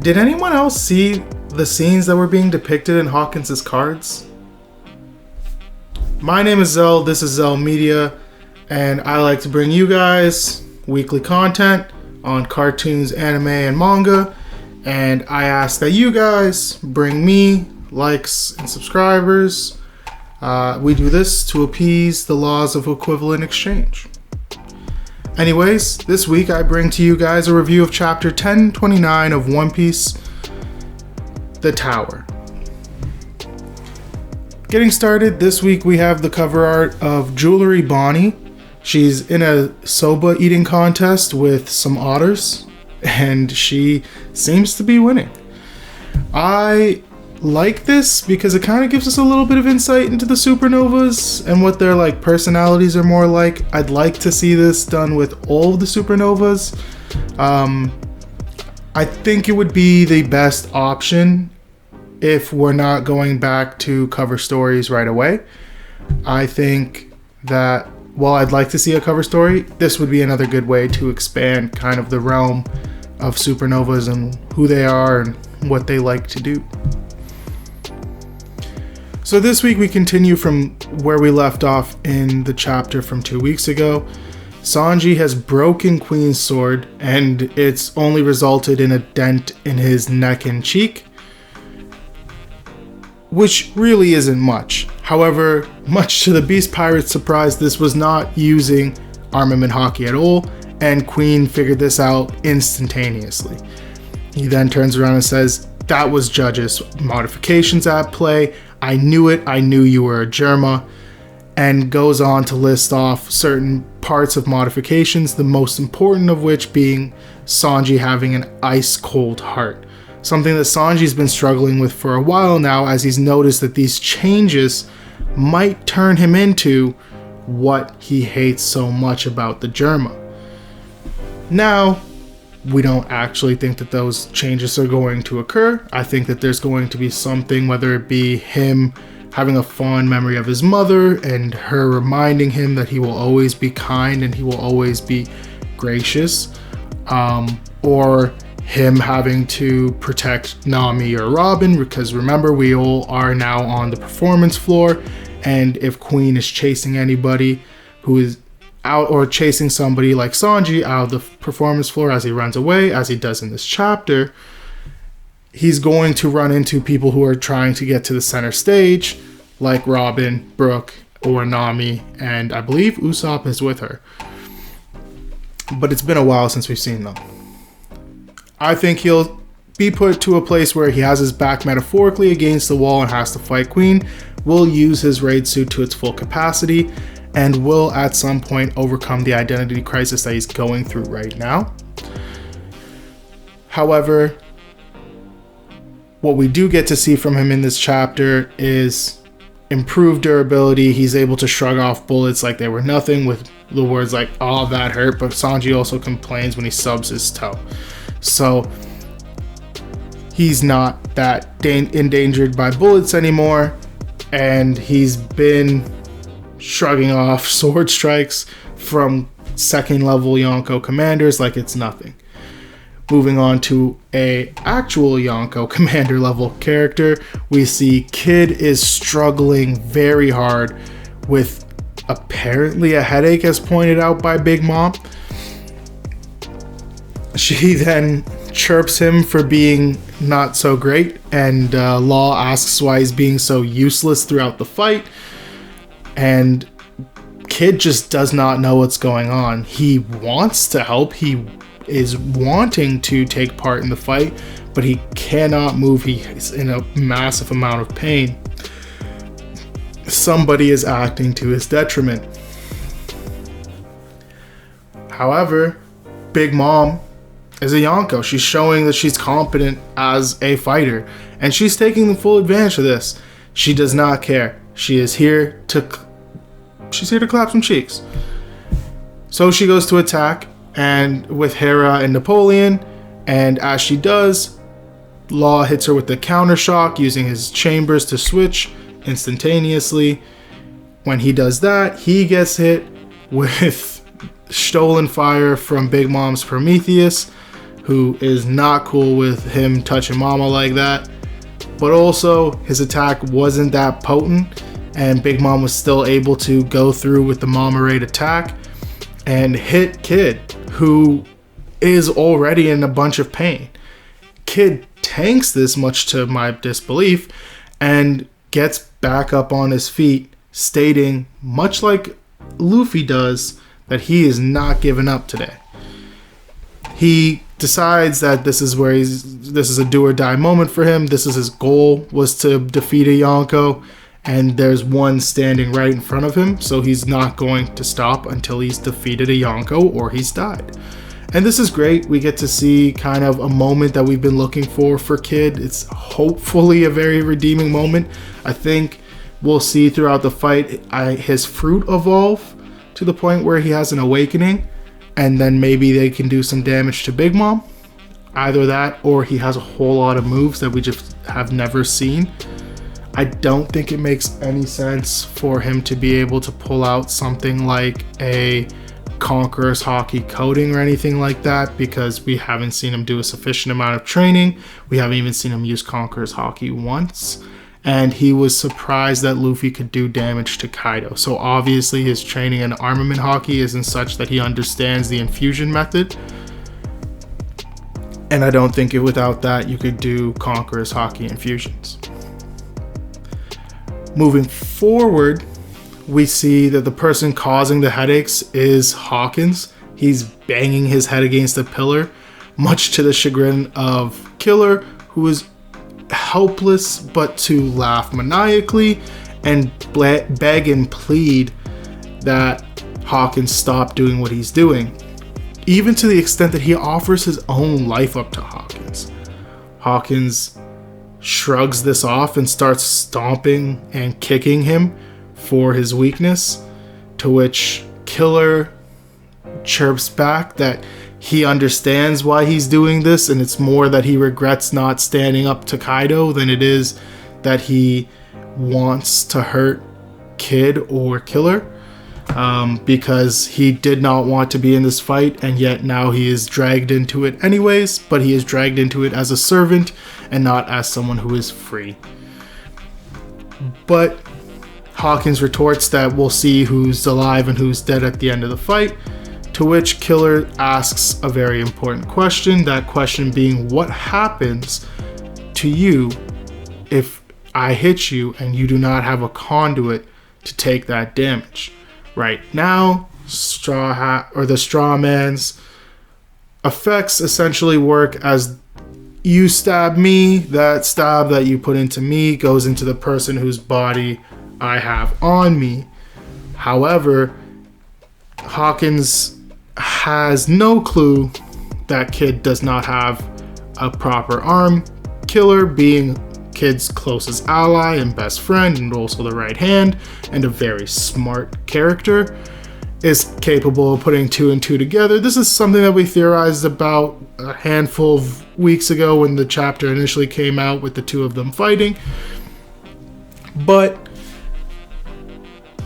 Did anyone else see the scenes that were being depicted in Hawkins' cards? My name is Zell, this is Zell Media, and I like to bring you guys weekly content on cartoons, anime, and manga, and I ask that you guys bring me likes and subscribers. We do this to appease the laws of equivalent exchange. Anyways, this week I bring to you guys a review of Chapter 1029 of One Piece, The Tower. Getting started, this week we have the cover art of Jewelry Bonnie. She's in a soba eating contest with some otters, and she seems to be winning. I like this because it kind of gives us a little bit of insight into the supernovas and what their personalities are more like. I'd like to see this done with all of the supernovas. I think it would be the best option if we're not going back to cover stories right away. I think that while I'd like to see a cover story, this would be another good way to expand kind of the realm of supernovas and who they are and what they like to do. So this week we continue from where we left off in the chapter from 2 weeks ago. Sanji has broken Queen's sword, and it's only resulted in a dent in his neck and cheek, which really isn't much. However, much to the Beast Pirate's surprise, this was not using armament hockey at all, and Queen figured this out instantaneously. He then turns around and says, "That was Judge's modifications at play. I knew it. I knew you were a Germa," and goes on to list off certain parts of modifications, the most important of which being Sanji having an ice cold heart. Something that Sanji's been struggling with for a while now, as he's noticed that these changes might turn him into what he hates so much about the Germa. Now, we don't actually think that those changes are going to occur. I think that there's going to be something, whether it be him having a fond memory of his mother and her reminding him that he will always be kind and he will always be gracious, or him having to protect Nami or Robin, because remember, we all are now on the performance floor, and if Queen is chasing anybody who is out, or chasing somebody like Sanji out of the performance floor as he runs away, as he does in this chapter, he's going to run into people who are trying to get to the center stage, like Robin, Brooke, or Nami, and I believe Usopp is with her. But it's been a while since we've seen them. I think he'll be put to a place where he has his back metaphorically against the wall and has to fight Queen, will use his raid suit to its full capacity, and will at some point overcome the identity crisis that he's going through right now. However, what we do get to see from him in this chapter is improved durability. He's able to shrug off bullets like they were nothing, with the words like, "Oh, that hurt," but Sanji also complains when he subs his toe. So he's not that endangered by bullets anymore, and he's been shrugging off sword strikes from second level Yonko commanders like it's nothing. Moving on to a actual Yonko commander level character, we see Kid is struggling very hard with apparently a headache, as pointed out by Big Mom. She then chirps him for being not so great, and Law asks why he's being so useless throughout the fight, and Kid just does not know what's going on. He wants to help, he is wanting to take part in the fight, but he cannot move. He's in a massive amount of pain. Somebody is acting to his detriment. However, Big Mom is a Yonko. She's showing that she's competent as a fighter, and she's taking the full advantage of this. She does not care. She's here to clap some cheeks. So she goes to attack, and with Hera and Napoleon, and as she does, Law hits her with the counter shock using his chambers to switch instantaneously. When he does that, he gets hit with stolen fire from Big Mom's Prometheus, who is not cool with him touching Mama like that. But also, his attack wasn't that potent, and Big Mom was still able to go through with the Mama Raid attack and hit Kid, who is already in a bunch of pain. Kid tanks this, much to my disbelief, and gets back up on his feet, stating, much like Luffy does, that he is not giving up today. He decides that this is a do or die moment for him. This is his goal, was to defeat a Yonko, and there's one standing right in front of him, so he's not going to stop until he's defeated a Yonko or he's died. And this is great. We get to see kind of a moment that we've been looking for Kid. It's hopefully a very redeeming moment. I think we'll see throughout the fight his fruit evolve to the point where he has an awakening, and then maybe they can do some damage to Big Mom. Either that, or he has a whole lot of moves that we just have never seen. I don't think it makes any sense for him to be able to pull out something like a Conqueror's Haki coding or anything like that, because we haven't seen him do a sufficient amount of training. We haven't even seen him use Conqueror's Haki once, and he was surprised that Luffy could do damage to Kaido. So obviously his training in Armament Haki isn't such that he understands the infusion method, and I don't think without that you could do Conqueror's Haki infusions. Moving forward, we see that the person causing the headaches is Hawkins. He's banging his head against a pillar, much to the chagrin of Killer, who is helpless but to laugh maniacally and beg and plead that Hawkins stop doing what he's doing, even to the extent that he offers his own life up to Hawkins. Hawkins shrugs this off and starts stomping and kicking him for his weakness, to which Killer chirps back that he understands why he's doing this, and it's more that he regrets not standing up to Kaido than it is that he wants to hurt Kid or Killer, because he did not want to be in this fight, and yet now he is dragged into it anyways, but he is dragged into it as a servant and not as someone who is free. But Hawkins retorts that we'll see who's alive and who's dead at the end of the fight, to which Killer asks a very important question, that question being, what happens to you if I hit you and you do not have a conduit to take that damage? Right now, the Straw Man's effects essentially work as you stab me, that stab that you put into me goes into the person whose body I have on me. However, Hawkins has no clue that Kid does not have a proper arm. Killer, being Kid's closest ally and best friend, and also the right hand, and a very smart character, is capable of putting two and two together. This is something that we theorized about a handful of weeks ago when the chapter initially came out with the two of them fighting. But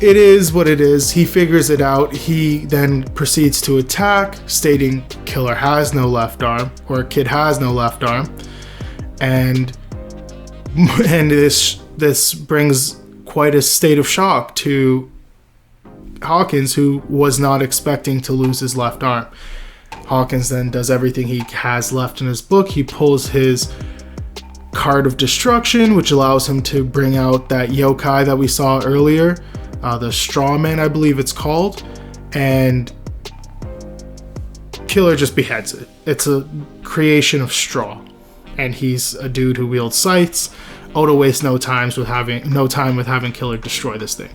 it is what it is. He figures it out. He then proceeds to attack, stating Killer has no left arm, or Kid has no left arm. And this brings quite a state of shock to Hawkins, who was not expecting to lose his left arm. Hawkins then does everything he has left in his book. He pulls his Card of Destruction, which allows him to bring out that yokai that we saw earlier, the Straw Man, I believe it's called, and Killer just beheads it. It's a creation of straw, and he's a dude who wields scythes. Oda wastes no time with having Killer destroy this thing.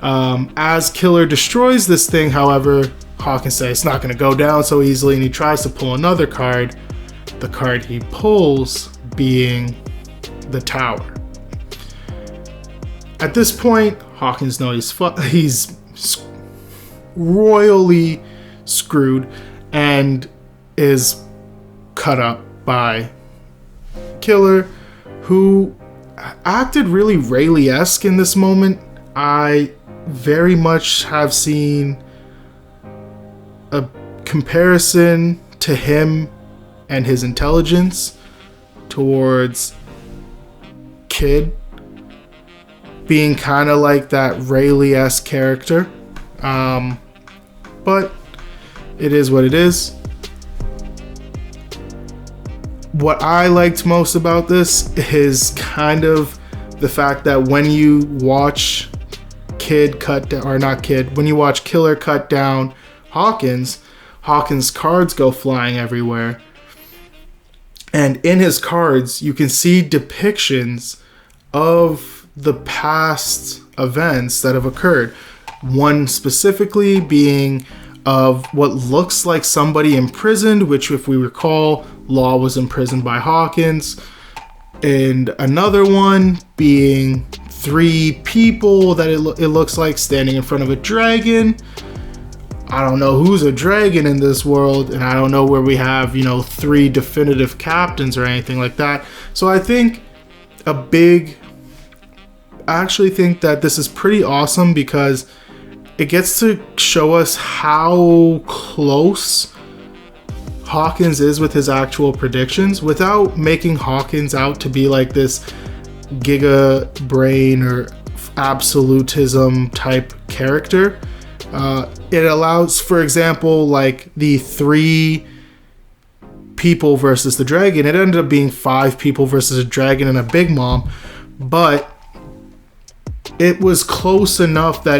As Killer destroys this thing, however, Hawkins says it's not going to go down so easily, and he tries to pull another card. The card he pulls being the Tower. At this point, Hawkins knows he's royally screwed and is cut up by Killer, who acted really Rayleigh-esque in this moment. I very much have seen a comparison to him and his intelligence towards Kid being kind of like that Rayleigh-esque character. But it is what it is. What I liked most about this is kind of the fact that when you watch when you watch Killer cut down Hawkins' cards go flying everywhere. And in his cards, you can see depictions of the past events that have occurred. One specifically being of what looks like somebody imprisoned, which, if we recall, Law was imprisoned by Hawkins. And another one being 3 people that it looks like standing in front of a dragon. I don't know who's a dragon in this world, and I don't know where we have, 3 definitive captains or anything like that. So I actually think that this is pretty awesome because it gets to show us how close Hawkins is with his actual predictions without making Hawkins out to be like this giga brain or absolutism type character. It allows, for example, like the 3 people versus the dragon. It ended up being 5 people versus a dragon and a Big Mom, but it was close enough that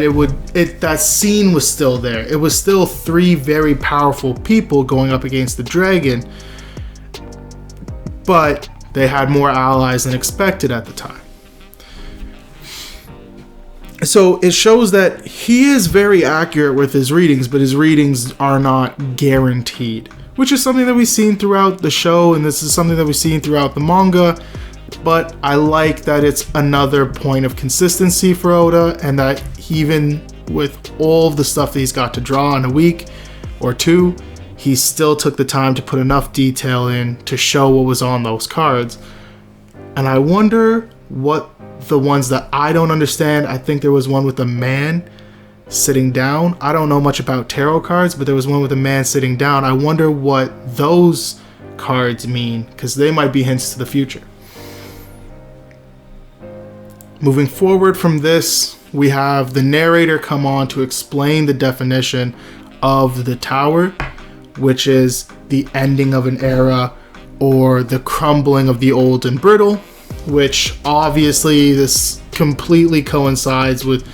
that scene was still there. It was still 3 very powerful people going up against the dragon, but they had more allies than expected at the time. So it shows that he is very accurate with his readings, but his readings are not guaranteed, which is something that we've seen throughout the show, and this is something that we've seen throughout the manga. But I like that it's another point of consistency for Oda, and that even with all of the stuff that he's got to draw in a week or 2, he still took the time to put enough detail in to show what was on those cards. And I wonder what the ones that I don't understand. I think there was one with a man sitting down. I don't know much about tarot cards, but there was one with a man sitting down. I wonder what those cards mean, because they might be hints to the future. Moving forward from this, we have the narrator come on to explain the definition of the tower, which is the ending of an era or the crumbling of the old and brittle, which obviously this completely coincides with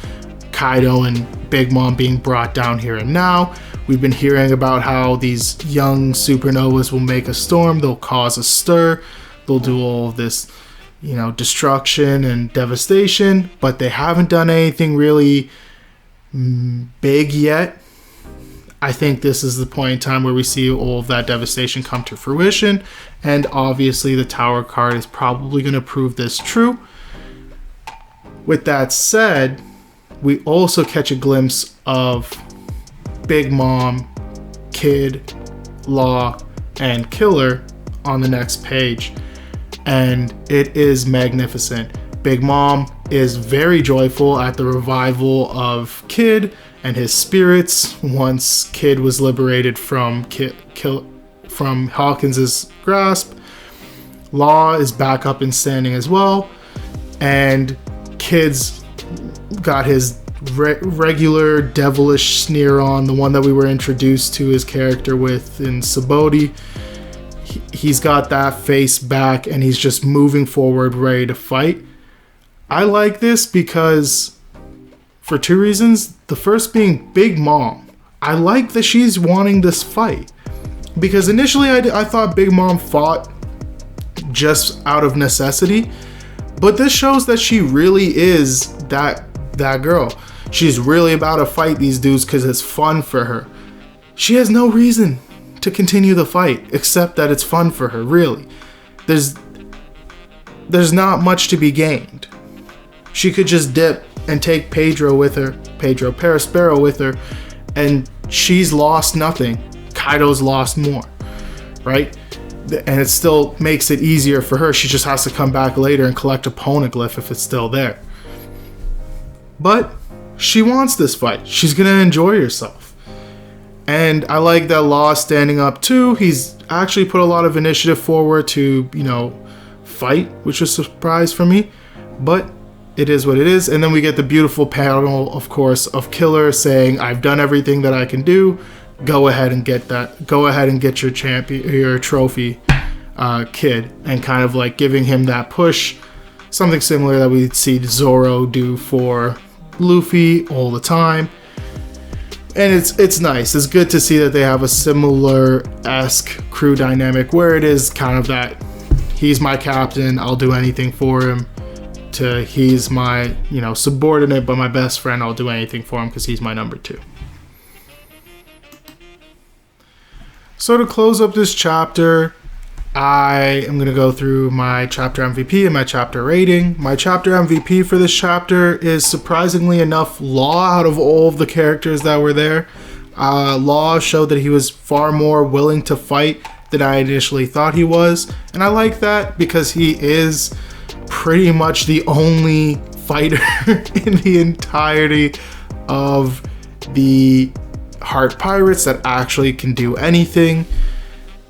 Kaido and Big Mom being brought down here and now. We've been hearing about how these young supernovas will make a storm, they'll cause a stir, they'll do all of this destruction and devastation, but they haven't done anything really big yet. I think this is the point in time where we see all of that devastation come to fruition, and obviously the Tower card is probably going to prove this true. With that said, we also catch a glimpse of Big Mom, Kid, Law, and Killer on the next page. And it is magnificent. Big Mom is very joyful at the revival of Kid and his spirits once Kid was liberated from Hawkins's grasp. Law is back up and standing as well, and Kid's got his regular devilish sneer on, the one that we were introduced to his character with in Sabaody. He's got that face back, and he's just moving forward, ready to fight. I like this because, for 2 reasons. The first being Big Mom. I like that she's wanting this fight, because initially I thought Big Mom fought just out of necessity, but this shows that she really is that girl. She's really about to fight these dudes because it's fun for her. She has no reason to continue the fight except that it's fun for her. Really, there's not much to be gained. She could just dip and take Pedro Perospero with her, and she's lost nothing. Kaido's lost more, right? And it still makes it easier for her. She just has to come back later and collect a poneglyph if it's still there. But she wants this fight. She's gonna enjoy herself. And I like that Law standing up too. He's actually put a lot of initiative forward to, fight, which was a surprise for me. But it is what it is. And then we get the beautiful panel, of course, of Killer saying, "I've done everything that I can do. Go ahead and get that. Go ahead and get your your trophy, kid." And kind of like giving him that push. Something similar that we see Zoro do for Luffy all the time. And it's nice. It's good to see that they have a similar-esque crew dynamic where it is kind of that he's my captain, I'll do anything for him, to he's my, subordinate, but my best friend, I'll do anything for him because he's my number 2. So to close up this chapter, I am going to go through my chapter MVP and my chapter rating. My chapter MVP for this chapter is surprisingly enough Law out of all of the characters that were there. Law showed that he was far more willing to fight than I initially thought he was. And I like that because he is pretty much the only fighter in the entirety of the Heart Pirates that actually can do anything.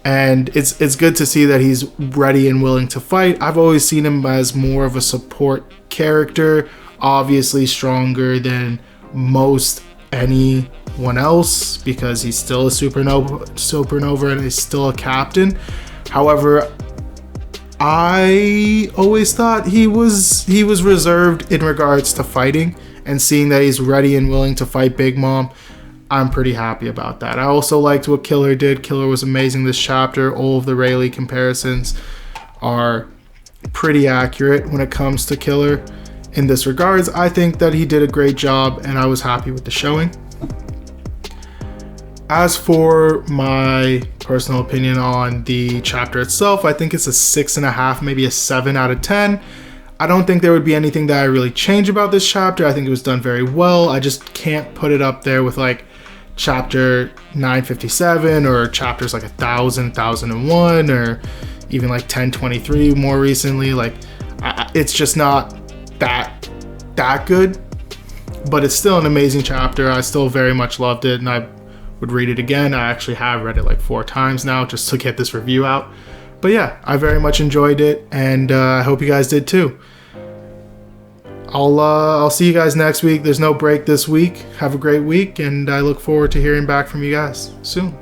And it's good to see that he's ready and willing to fight. I've always seen him as more of a support character, obviously stronger than most anyone else because he's still a supernova and he's still a captain. However, I always thought he was reserved in regards to fighting, and seeing that he's ready and willing to fight Big Mom, I'm pretty happy about that. I also liked what Killer did. Killer was amazing this chapter. All of the Rayleigh comparisons are pretty accurate when it comes to Killer. In this regards, I think that he did a great job and I was happy with the showing. As for my personal opinion on the chapter itself, I think it's a 6.5, maybe a 7 out of 10. I don't think there would be anything that I really change about this chapter. I think it was done very well. I just can't put it up there with like chapter 957 or chapters like 1000, 1001, or even like 1023 more recently. Like it's just not that good, but it's still an amazing chapter. I still very much loved it and I would read it again. I actually have read it like 4 times now just to get this review out. But yeah, I very much enjoyed it, and I hope you guys did too. I'll see you guys next week. There's no break this week. Have a great week, and I look forward to hearing back from you guys soon.